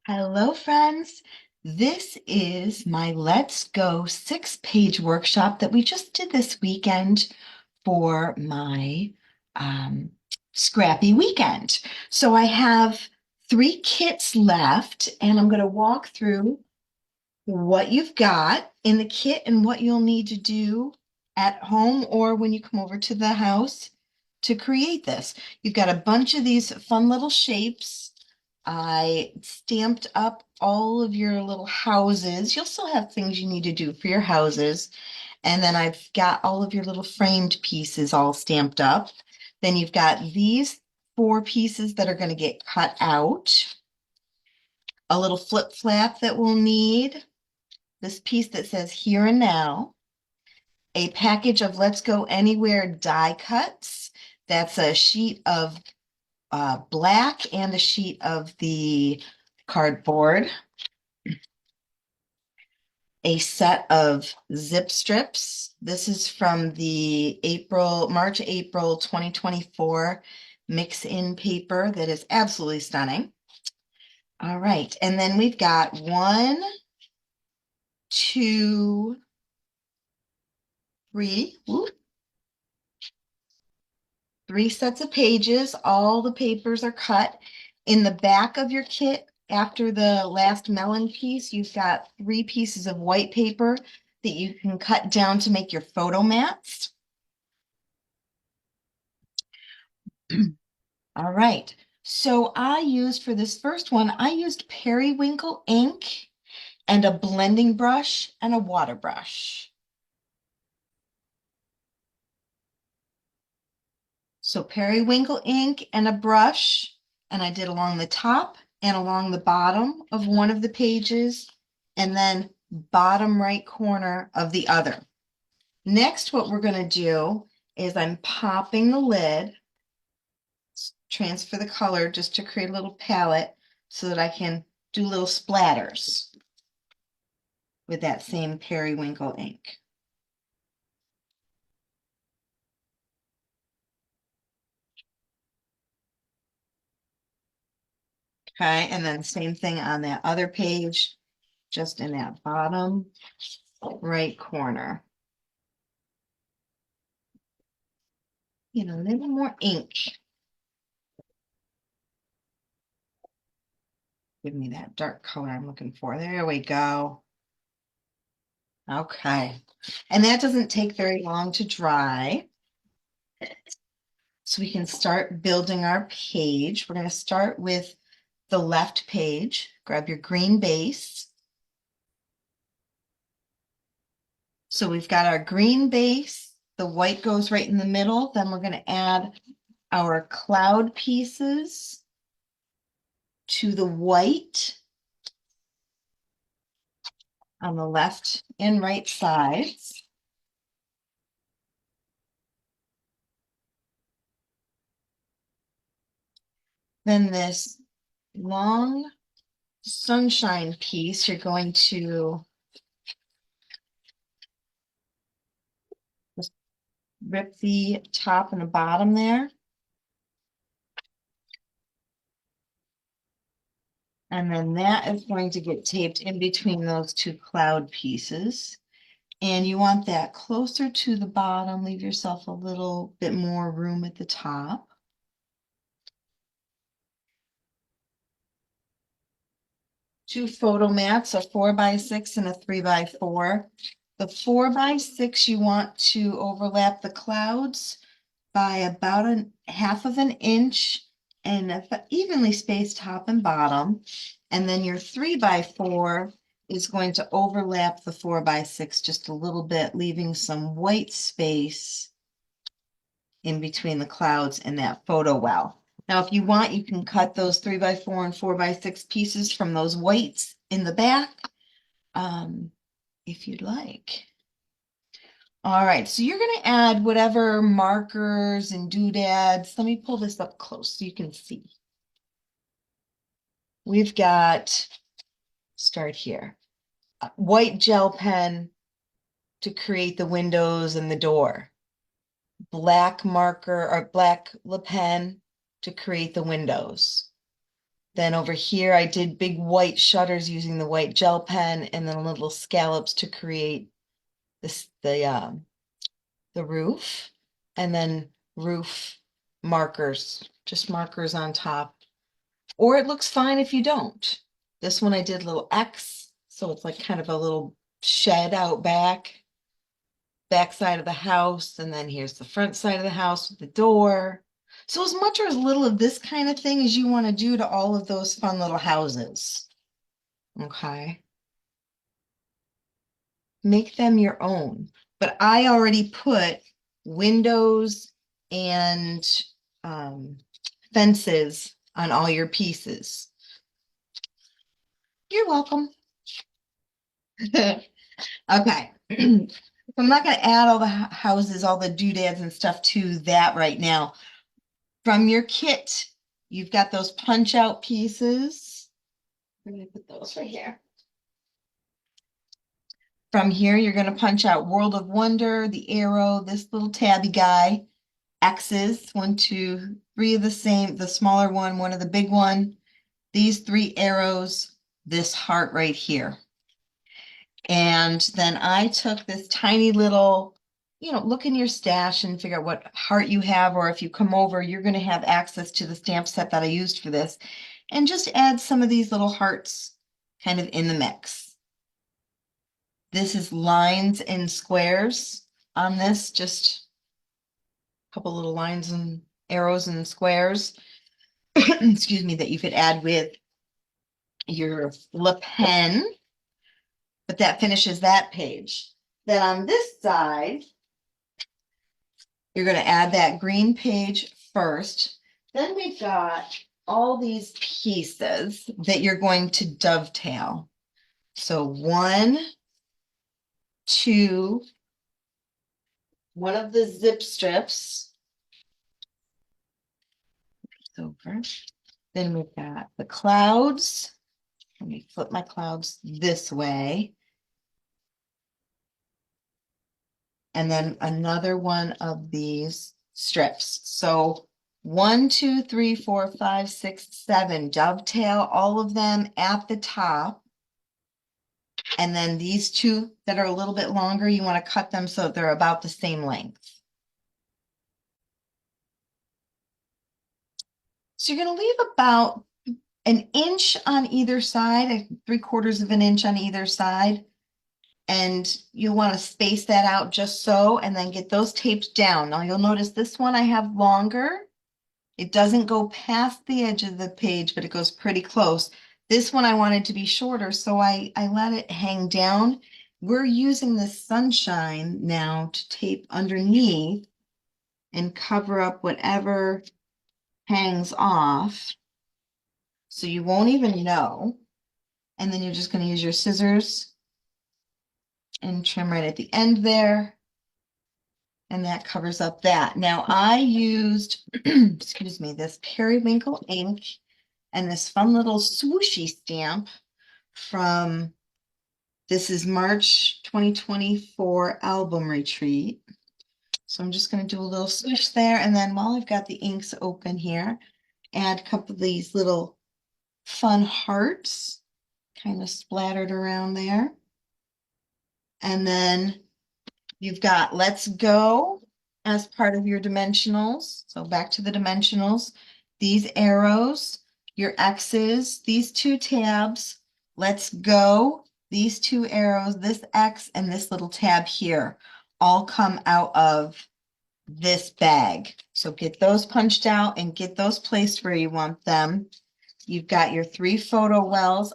Hello, friends. This is my Let's Go 6-page workshop that we just did this weekend for my um, scrappy weekend. So I have 3 kits left, and I'm going to walk through what you've got in the kit and what you'll need to do at home or when you come over to the house to create this. You've got a bunch of these fun little shapes. I stamped up all of your little houses. You'll still have things you need to do for your houses. And then I've got all of your little framed pieces all stamped up. Then you've got these 4 pieces that are going to get cut out. A little flip flap that we'll need. This piece that says here and now. A package of Let's Go Anywhere die cuts. That's a sheet of black and a sheet of the cardboard. A set of zip strips. This is from the March, April 2024 mix-in paper that is absolutely stunning. All right, and then we've got 1, 2, 3, 3 sets of pages. All the papers are cut. In the back of your kit, after the last melon piece, you've got 3 pieces of white paper that you can cut down to make your photo mats. All right. So for this first one, I used Periwinkle ink and a blending brush and a water brush. So Periwinkle ink and a brush, and I did along the top and along the bottom of one of the pages, and then bottom right corner of the other. Next, what we're going to do is I'm popping the lid, transfer the color just to create a little palette so that I can do little splatters with that same Periwinkle ink. Okay, and then same thing on that other page, just in that bottom right corner. A little more ink. Give me that dark color I'm looking for. There we go. Okay, and that doesn't take very long to dry. So we can start building our page. We're going to start with the left page. Grab your green base. So we've got our green base. The white goes right in the middle. Then we're going to add our cloud pieces to the white on the left and right sides. Then this long sunshine piece, you're going to just rip the top and the bottom there. And then that is going to get taped in between those 2 cloud pieces. And you want that closer to the bottom. Leave yourself a little bit more room at the top. Two photo mats, a 4x6 and a 3x4. The 4x6, you want to overlap the clouds by about a half of an inch and evenly spaced top and bottom. And then your 3x4 is going to overlap the 4x6 just a little bit, leaving some white space in between the clouds and that photo well. Now, if you want, you can cut those 3x4 and 4x6 pieces from those whites in the back, if you'd like. All right, so you're going to add whatever markers and doodads. Let me pull this up close so you can see. We've got, start here, white gel pen to create the windows and the door. Black marker or black LePen to create the windows. Then over here, I did big white shutters using the white gel pen and then little scallops to create this, the roof, and then roof markers, just markers on top. Or it looks fine if you don't. This one I did a little X, so it's like kind of a little shed out back side of the house, and then here's the front side of the house with the door. So as much or as little of this kind of thing as you want to do to all of those fun little houses. Okay. Make them your own. But I already put windows and fences on all your pieces. You're welcome. Okay. I'm not going to add all the houses, all the doodads and stuff to that right now. From your kit, you've got those punch out pieces. I'm going to put those right here. From here, you're going to punch out World of Wonder, the arrow, this little tabby guy, X's, 1, 2, 3 of the same, the smaller one of the big one, these 3 arrows, this heart right here. And then I took this tiny little, look in your stash and figure out what heart you have, or if you come over, you're going to have access to the stamp set that I used for this, and just add some of these little hearts kind of in the mix. This is lines and squares on this, just a couple little lines and arrows and squares, excuse me, that you could add with your LePen. But that finishes that page. Then on this side, you're going to add that green page first. Then we've got all these pieces that you're going to dovetail. So 1, 2, one of the zip strips over. Then we've got the clouds. Let me flip my clouds this way. And then another one of these strips. So 1, 2, 3, 4, 5, 6, 7, dovetail all of them at the top. And then these 2 that are a little bit longer, you want to cut them so they're about the same length. So you're going to leave about 1 inch on either side, 3/4 of an inch on either side. And you want to space that out just so, and then get those taped down. Now you'll notice this one I have longer. It doesn't go past the edge of the page, but it goes pretty close. This one I wanted to be shorter, so I let it hang down. We're using the sunshine now to tape underneath and cover up whatever hangs off, so you won't even know. And then you're just going to use your scissors and trim right at the end there. And that covers up that. Now I used, excuse me, this Periwinkle ink and this fun little swooshy stamp from, this is March 2024 album retreat. So I'm just going to do a little swoosh there. And then while I've got the inks open here, add a couple of these little fun hearts kind of splattered around there. And then you've got Let's Go as part of your dimensionals. So back to the dimensionals, these arrows, your X's, these 2 tabs, Let's Go, these 2 arrows, this X and this little tab here all come out of this bag. So get those punched out and get those placed where you want them. You've got your 3 photo wells.